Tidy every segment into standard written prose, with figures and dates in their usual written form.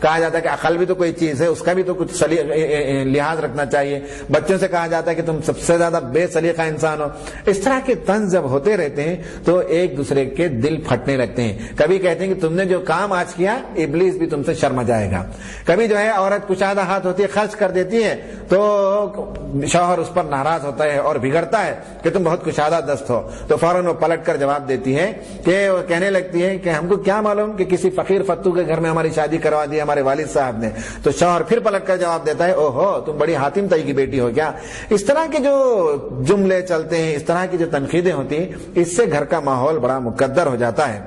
کہا جاتا ہے کہ عقل بھی تو کوئی چیز ہے، اس کا بھی تو کچھ لحاظ رکھنا چاہیے، بچوں سے کہا جاتا ہے کہ تم سب سے زیادہ بے سلیقہ انسان ہو۔ اس طرح کے طنز جب ہوتے رہتے ہیں تو ایک دوسرے کے دل پھٹنے لگتے ہیں۔ کبھی کہتے ہیں کہ تم نے جو کام آج کیا ابلیس بھی تم سے شرما جائے گا۔ کبھی جو ہے عورت کشادہ ہاتھ ہوتی ہے، خرچ کر دیتی ہے تو شوہر اس پر ناراض ہوتا ہے اور بگڑتا ہے کہ تم بہت کشادہ دست ہو، تو فوراً وہ پلٹ کر جواب دیتی ہے کہ وہ کہنے لگتی ہے کہ ہم کو کیا معلوم کہ کسی فقیر فتو کے گھر میں ہماری شادی کروا دی ہمارے والد صاحب نے۔ تو شوہر پھر پلٹ کر جواب دیتا ہے، او ہو تم بڑی حاتم تائی کی بیٹی ہو کیا۔ اس طرح کے جو جملے چلتے ہیں، اس طرح کی جو تنقیدیں ہوتی ہیں، اس سے گھر کا ماحول بڑا مقدر ہو جاتا ہے۔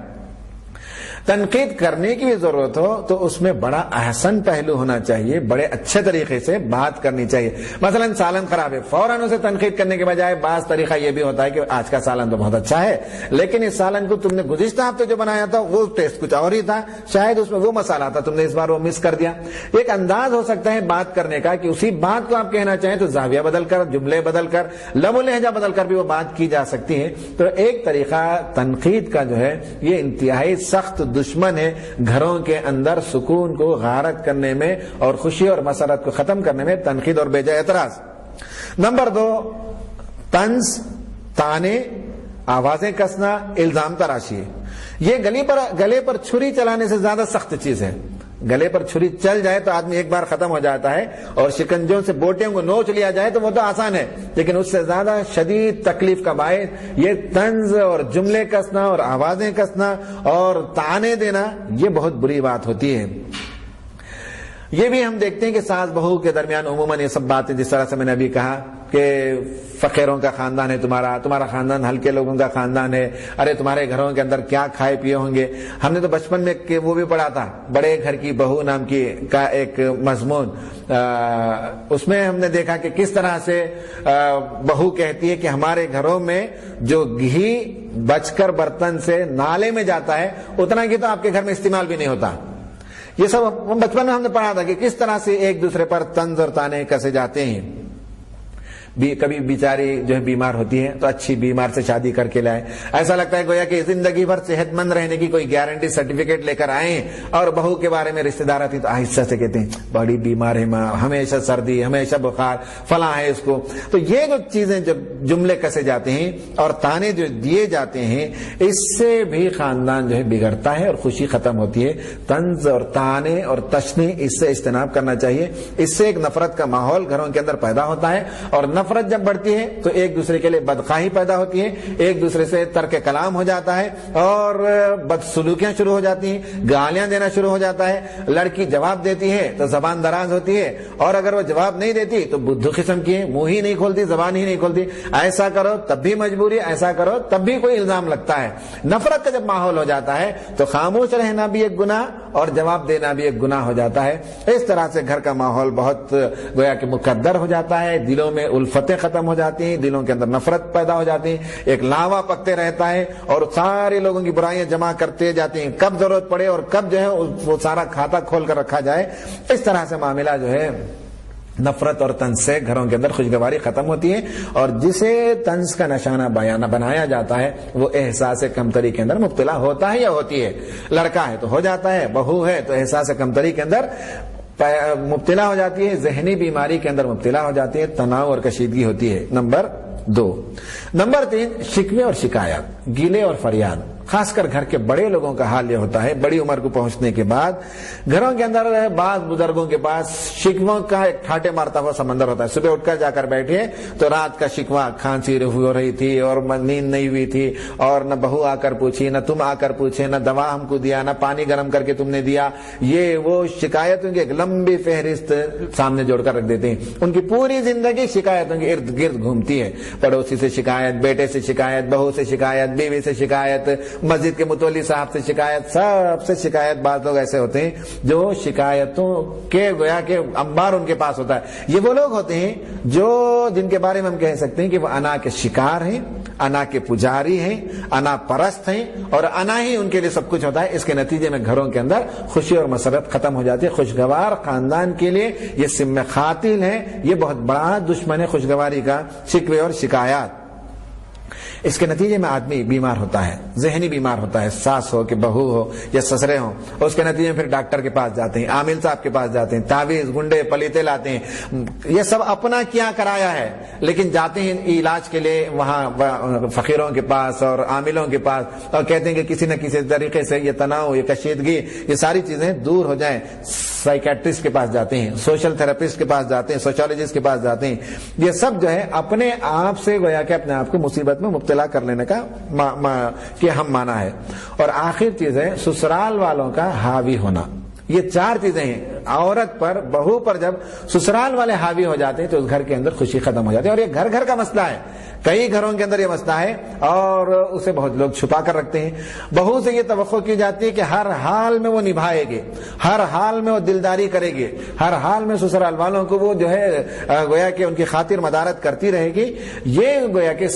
تنقید کرنے کی بھی ضرورت ہو تو اس میں بڑا احسن پہلو ہونا چاہیے، بڑے اچھے طریقے سے بات کرنی چاہیے۔ مثلا سالن خراب ہے، فوراً اسے تنقید کرنے کے بجائے بعض طریقہ یہ بھی ہوتا ہے کہ آج کا سالن تو بہت اچھا ہے، لیکن اس سالن کو تم نے گزشتہ ہفتے جو بنایا تھا وہ ٹیسٹ کچھ اور ہی تھا، شاید اس میں وہ مسالہ تھا، تم نے اس بار وہ مس کر دیا۔ ایک انداز ہو سکتا ہے بات کرنے کا کہ اسی بات کو آپ کہنا چاہیں تو زاویہ بدل کر، جملے بدل کر، لب و لہجہ بدل کر بھی وہ بات کی جا سکتی ہے۔ تو ایک طریقہ تنقید کا جو ہے یہ انتہائی سخت دشمن ہے گھروں کے اندر سکون کو غارت کرنے میں اور خوشی اور مسرت کو ختم کرنے میں، تنقید اور بے جا اعتراض۔ نمبر 2، طنز، طعنے، آوازیں کسنا، الزام تراشی۔ یہ گلے پر چھری چلانے سے زیادہ سخت چیز ہے۔ گلے پر چھری چل جائے تو آدمی ایک بار ختم ہو جاتا ہے، اور شکنجوں سے بوٹیوں کو نوچ لیا جائے تو وہ تو آسان ہے، لیکن اس سے زیادہ شدید تکلیف کا باعث یہ طنز اور جملے کسنا اور آوازیں کسنا اور طعنے دینا، یہ بہت بری بات ہوتی ہے۔ یہ بھی ہم دیکھتے ہیں کہ ساس بہو کے درمیان عموماً یہ سب باتیں، جس طرح سے میں نے ابھی کہا کہ فقیروں کا خاندان ہے تمہارا خاندان ہلکے لوگوں کا خاندان ہے، ارے تمہارے گھروں کے اندر کیا کھائے پیے ہوں گے۔ ہم نے تو بچپن میں وہ بھی پڑھا تھا، بڑے گھر کی بہو نام کی کا ایک مضمون، اس میں ہم نے دیکھا کہ کس طرح سے بہو کہتی ہے کہ ہمارے گھروں میں جو گھی بچ کر برتن سے نالے میں جاتا ہے اتنا گھی تو آپ کے گھر میں استعمال بھی نہیں ہوتا۔ یہ سب بچپن میں ہم نے پڑھا تھا کہ کس طرح سے ایک دوسرے پر طنز اور طعنے کسے جاتے ہیں۔ کبھی بیچاری جو ہے بیمار ہوتی ہے تو اچھی بیمار سے شادی کر کے لائے، ایسا لگتا ہے گویا کہ زندگی بھر صحت مند رہنے کی کوئی گارنٹی سرٹیفکیٹ لے کر آئے، اور بہو کے بارے میں رشتہ دار آتی تو آہستہ سے کہتے ہیں بڑی بیمار ہے ماں، ہمیشہ سردی، ہمیشہ بخار، فلاں ہے اس کو۔ تو یہ جو چیزیں جب جملے کسے جاتے ہیں اور طعنے جو دیے جاتے ہیں، اس سے بھی خاندان جو ہے بگڑتا ہے اور خوشی ختم ہوتی ہے۔ طنز اور طعنے اور تشنیع، اس سے اجتناب کرنا چاہیے۔ اس سے ایک نفرت کا ماحول گھروں کے اندر پیدا ہوتا ہے، اور نفرت جب بڑھتی ہے تو ایک دوسرے کے لیے بدخواہی پیدا ہوتی ہے، ایک دوسرے سے ترک کلام ہو جاتا ہے، اور بدسلوکیاں شروع ہو جاتی ہیں، گالیاں دینا شروع ہو جاتا ہے۔ لڑکی جواب دیتی ہے تو زبان دراز ہوتی ہے، اور اگر وہ جواب نہیں دیتی تو بدھو قسم کی ہے، منہ ہی نہیں کھولتی، زبان ہی نہیں کھولتی، ایسا کرو تب بھی مجبوری، ایسا کرو تب بھی کوئی الزام لگتا ہے۔ نفرت کا جب ماحول ہو جاتا ہے تو خاموش رہنا بھی ایک گناہ اور جواب دینا بھی ایک گناہ ہو جاتا ہے۔ اس طرح سے گھر کا ماحول بہت گویا کہ مقدر ہو جاتا ہے، دلوں میں الفتیں ختم ہو جاتی ہیں، دلوں کے اندر نفرت پیدا ہو جاتی ہے، ایک لاوا پکتے رہتا ہے، اور سارے لوگوں کی برائیاں جمع کرتے جاتے ہیں، کب ضرورت پڑے اور کب جو ہے وہ سارا کھاتا کھول کر رکھا جائے۔ اس طرح سے معاملہ جو ہے نفرت اور طنز سے گھروں کے اندر خوشگواری ختم ہوتی ہے، اور جسے طنز کا نشانہ بنایا جاتا ہے وہ احساس کمتری کے اندر مبتلا ہوتا ہے یا ہوتی ہے۔ لڑکا ہے تو ہو جاتا ہے، بہو ہے تو احساس کمتری کے اندر مبتلا ہو جاتی ہے، ذہنی بیماری کے اندر مبتلا ہو جاتی ہے، تناؤ اور کشیدگی ہوتی ہے۔ نمبر 2۔ نمبر 3، شکوے اور شکایات، گیلے اور فریاد۔ خاص کر گھر کے بڑے لوگوں کا حال یہ ہوتا ہے، بڑی عمر کو پہنچنے کے بعد گھروں کے اندر بعض بزرگوں کے پاس شکووں کا ایک ٹھاٹے مارتا ہوا سمندر ہوتا ہے۔ صبح اٹھ کر جا کر بیٹھے تو رات کا شکوہ، کھانسی ہو رہی تھی اور نیند نہیں ہوئی تھی، اور نہ بہو آ کر پوچھی، نہ تم آ کر پوچھے، نہ دوا ہم کو دیا، نہ پانی گرم کر کے تم نے دیا۔ یہ وہ شکایتوں کی ایک لمبی فہرست سامنے جوڑ کر رکھ دیتے ہیں۔ ان کی پوری زندگی شکایتوں کے ارد گرد گھومتی ہے، پڑوسی سے شکایت، بیٹے سے شکایت، بہو سے شکایت، بیوی سے شکایت، مسجد کے متولی صاحب سے شکایت، سب سے شکایت۔ بعض لوگ ایسے ہوتے ہیں جو شکایتوں کے گویا کہ انبار ان کے پاس ہوتا ہے۔ یہ وہ لوگ ہوتے ہیں جن کے بارے میں ہم کہہ سکتے ہیں کہ وہ انا کے شکار ہیں، انا کے پجاری ہیں، انا پرست ہیں، اور انا ہی ان کے لیے سب کچھ ہوتا ہے۔ اس کے نتیجے میں گھروں کے اندر خوشی اور مسرت ختم ہو جاتی ہے۔ خوشگوار خاندان کے لیے یہ سم قاتل ہے، یہ بہت بڑا دشمن ہے خوشگواری کا، شکوے اور شکایات۔ اس کے نتیجے میں آدمی بیمار ہوتا ہے، ذہنی بیمار ہوتا ہے، ساس ہو کہ بہو ہو یا سسرے ہوں، اور اس کے نتیجے میں پھر ڈاکٹر کے پاس جاتے ہیں، عامل صاحب کے پاس جاتے ہیں، تعویذ گنڈے پلیتے لاتے ہیں، یہ سب اپنا کیا کرایا ہے، لیکن جاتے ہیں علاج کے لیے وہاں فقیروں کے پاس اور عاملوں کے پاس، اور کہتے ہیں کہ کسی نہ کسی طریقے سے یہ تناؤ، یہ کشیدگی، یہ ساری چیزیں دور ہو جائیں۔ سائیکیٹرسٹ کے پاس جاتے ہیں، سوشل تھراپسٹ کے پاس جاتے ہیں، سوشالوجسٹ کے پاس جاتے ہیں، یہ سب جو ہے اپنے آپ سے گویا کہ اپنے آپ کو مصیبت میں مبتلا کر لینے کا کہ ہم مانا ہے۔ اور آخر چیز ہے سسرال والوں کا حاوی ہونا۔ یہ چار چیزیں ہیں، عورت پر، بہو پر جب سسرال والے حاوی ہو جاتے ہیں تو اس گھر کے اندر خوشی ختم ہو جاتی ہے، اور یہ گھر گھر کا مسئلہ ہے، کئی گھروں کے اندر یہ مسئلہ ہے اور اسے بہت لوگ چھپا کر رکھتے ہیں۔ بہو سے یہ توقع کی جاتی ہے کہ ہر حال میں وہ نبھائے گی، ہر حال میں وہ دلداری کرے گی، ہر حال میں سسرال والوں کو وہ جو ہے گویا کہ ان کی خاطر مدارت کرتی رہے گی۔ یہ گویا کہ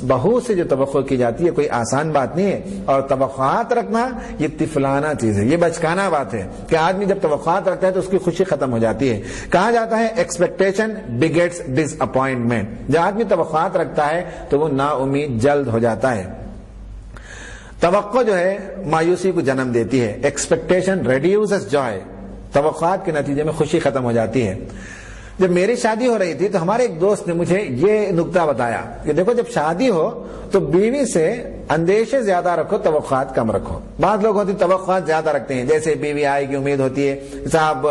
بہو سے جو توقع کی جاتی ہے کوئی آسان بات نہیں ہے، اور توقعات رکھنا یہ طفلانہ چیز ہے، یہ بچکانہ بات ہے کہ آدمی جب توقعات رکھتا ہے تو اس کی خوشی ختم ہو جاتی ہے۔ کہا جاتا ہے ایکسپیکٹیشن بگیٹس ڈس اپوائنٹمنٹ، جب آدمی توقعات رکھتا ہے تو وہ نا امید جلد ہو جاتا ہے۔ توقع جو ہے مایوسی کو جنم دیتی ہے، ایکسپیکٹیشن ریڈیوسز جوائے، توقعات کے نتیجے میں خوشی ختم ہو جاتی ہے۔ جب میری شادی ہو رہی تھی تو ہمارے ایک دوست نے مجھے یہ نکتہ بتایا کہ دیکھو جب شادی ہو تو بیوی سے اندیشے زیادہ رکھو، توقعات کم رکھو۔ بعض لوگ ہوتے توقعات زیادہ رکھتے ہیں، جیسے بیوی آئے کی امید ہوتی ہے۔ صاحب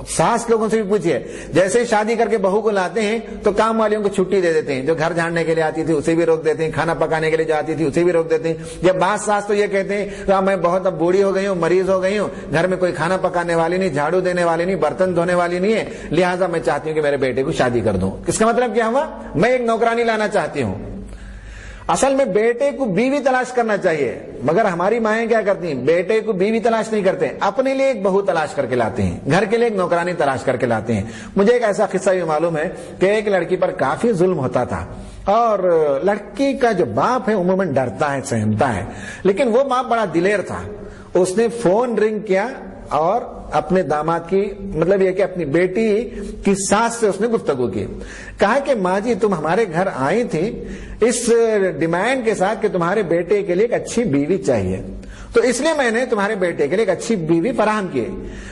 ساس لوگوں سے بھی پوچھئے، جیسے شادی کر کے بہو کو لاتے ہیں تو کام والیوں کو چھٹی دے دیتے ہیں، جو گھر جھاڑنے کے لیے آتی تھی اسے بھی روک دیتے ہیں، کھانا پکانے کے لیے جو آتی تھی اسے بھی روک دیتے ہیں۔ جب بعض ساس تو یہ کہتے ہیں میں بہت اب بوڑھی ہو گئی ہوں، مریض ہو گئی ہوں، گھر میں کوئی کھانا پکانے والی نہیں، جھاڑو دینے والی نہیں، برتن دھونے والی نہیں ہے، لہٰذا میں چاہتی ہوں کہ میرے بیٹے کو شادی کر دوں۔ اس کا مطلب کیا ہوا؟ میں ایک نوکرانی لانا چاہتی ہوں۔ اصل میں بیٹے کو بیوی تلاش کرنا چاہیے، مگر ہماری مائیں کیا کرتی ہیں؟ بیٹے کو بیوی تلاش نہیں کرتے، اپنے لیے ایک بہو تلاش کر کے لاتے ہیں، گھر کے لیے ایک نوکرانی تلاش کر کے لاتے ہیں۔ مجھے ایک ایسا قصہ بھی معلوم ہے کہ ایک لڑکی پر کافی ظلم ہوتا تھا، اور لڑکی کا جو باپ ہے عموماً ڈرتا ہے، سہمتا ہے، لیکن وہ باپ بڑا دلیر تھا۔ اس نے فون رنگ کیا اور اپنے داماد کی مطلب یہ کہ اپنی بیٹی کی ساس سے اس نے گفتگو کی، کہا کہ ماں جی تم ہمارے گھر آئی تھی اس ڈیمانڈ کے ساتھ کہ تمہارے بیٹے کے لیے ایک اچھی بیوی چاہیے، تو اس لیے میں نے تمہارے بیٹے کے لیے ایک اچھی بیوی فراہم کی۔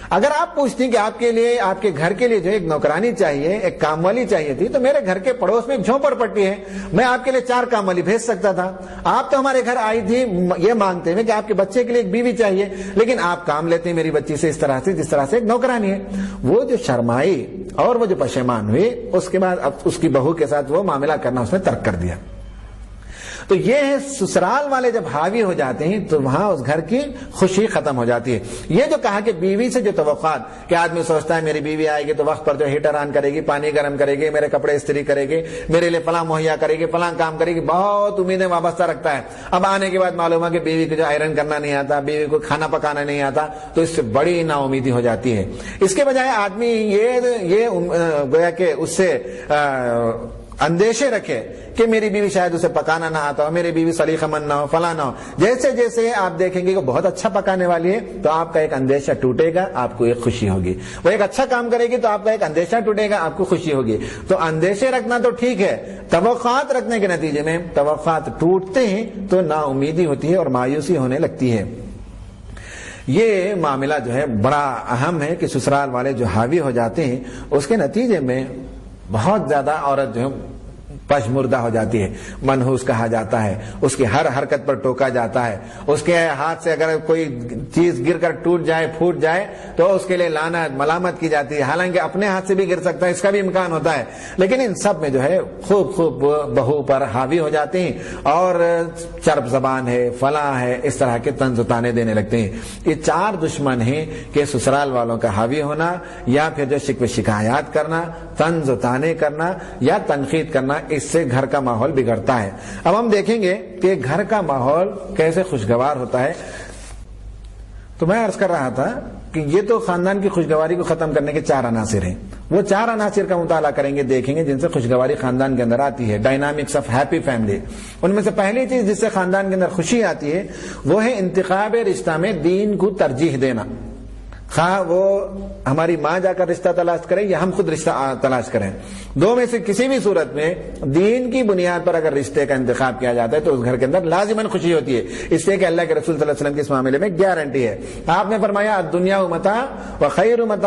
اگر آپ پوچھتی ہیں کہ آپ کے لیے، آپ کے گھر کے لیے جو ایک نوکرانی چاہیے، ایک کام والی چاہیے تھی، تو میرے گھر کے پڑوس میں ایک جھونپڑ پٹی ہے، میں آپ کے لیے 4 کام والی بھیج سکتا تھا۔ آپ تو ہمارے گھر آئی تھی یہ مانگتے ہوئے کہ آپ کے بچے کے لیے ایک بیوی چاہیے، لیکن آپ کام لیتے ہیں میری بچی سے اس طرح سے جس طرح سے ایک نوکرانی ہے۔ وہ جو شرمائی اور وہ جو پشیمان ہوئی، اس کے بعد اب اس کی بہو کے ساتھ وہ معاملہ کرنا اس نے ترک کر دیا۔ تو یہ ہے سسرال والے جب حاوی ہو جاتے ہیں تو وہاں اس گھر کی خوشی ختم ہو جاتی ہے۔ یہ جو کہا کہ بیوی سے جو توقعات، کہ آدمی سوچتا ہے میری بیوی آئے گی تو وقت پر جو ہیٹر آن کرے گی، پانی گرم کرے گی، میرے کپڑے استری کرے گی، میرے لیے فلاں مہیا کرے گی، فلاں کام کرے گی، بہت امیدیں وابستہ رکھتا ہے۔ اب آنے کے بعد معلوم ہے کہ بیوی کو جو آئرن کرنا نہیں آتا، بیوی کو کھانا پکانا نہیں آتا، تو اس سے بڑی نا امیدی ہو جاتی ہے۔ اس کے بجائے آدمی یہ گویا کہ اس سے اندیشے رکھے کہ میری بیوی شاید اسے پکانا نہ آتا ہو، میری بیوی سلیقہ مند نہ ہو، فلاں نہ ہو۔ جیسے جیسے آپ دیکھیں گے کہ بہت اچھا پکانے والی ہے تو آپ کا ایک اندیشہ ٹوٹے گا، آپ کو ایک خوشی ہوگی۔ وہ ایک اچھا کام کرے گی تو آپ کا ایک اندیشہ ٹوٹے گا، آپ کو خوشی ہوگی۔ تو اندیشے رکھنا تو ٹھیک ہے، توقعات رکھنے کے نتیجے میں توقعات ٹوٹتے ہیں تو نا امیدی ہوتی ہے اور مایوسی ہونے لگتی ہے۔ یہ معاملہ جو ہے بڑا اہم ہے کہ سسرال والے جو حاوی ہو جاتے ہیں اس کے نتیجے میں بہت زیادہ عورت جو ہے پشمردہ ہو جاتی ہے، منحوس کہا جاتا ہے، اس کی ہر حرکت پر ٹوکا جاتا ہے، اس کے ہاتھ سے اگر کوئی چیز گر کر ٹوٹ جائے، پھوٹ جائے تو اس کے لیے لعنت ملامت کی جاتی ہے، حالانکہ اپنے ہاتھ سے بھی گر سکتا ہے، اس کا بھی امکان ہوتا ہے، لیکن ان سب میں جو ہے خوب بہو پر حاوی ہو جاتے ہیں اور چرب زبان ہے، فلاں ہے، اس طرح کے طنز تانے دینے لگتے ہیں۔ یہ 4 دشمن ہیں کہ سسرال والوں کا حاوی ہونا، یا پھر جو شکوے شکایات کرنا، طنز تانے کرنا یا تنقید کرنا، اس سے گھر کا ماحول بگڑتا ہے۔ اب ہم دیکھیں گے کہ گھر کا ماحول کیسے خوشگوار ہوتا ہے۔ تو میں عرض کر رہا تھا کہ یہ تو خاندان کی خوشگواری کو ختم کرنے کے 4 عناصر ہیں، وہ 4 عناصر کا مطالعہ کریں گے، دیکھیں گے جن سے خوشگواری خاندان کے اندر آتی ہے، ڈائنامکس آف ہیپی فیملی۔ ان میں سے پہلی چیز جس سے خاندان کے اندر خوشی آتی ہے وہ ہے انتخاب رشتہ میں دین کو ترجیح دینا۔ خواہ وہ ہماری ماں جا کر رشتہ تلاش کرے یا ہم خود رشتہ تلاش کریں، دو میں سے کسی بھی صورت میں دین کی بنیاد پر اگر رشتے کا انتخاب کیا جاتا ہے تو اس گھر کے اندر لازماً خوشی ہوتی ہے، اس لیے کہ اللہ کے رسول صلی اللہ علیہ وسلم کی اس معاملے میں گارنٹی ہے۔ آپ نے فرمایا الدنیا متاع و خیر متاع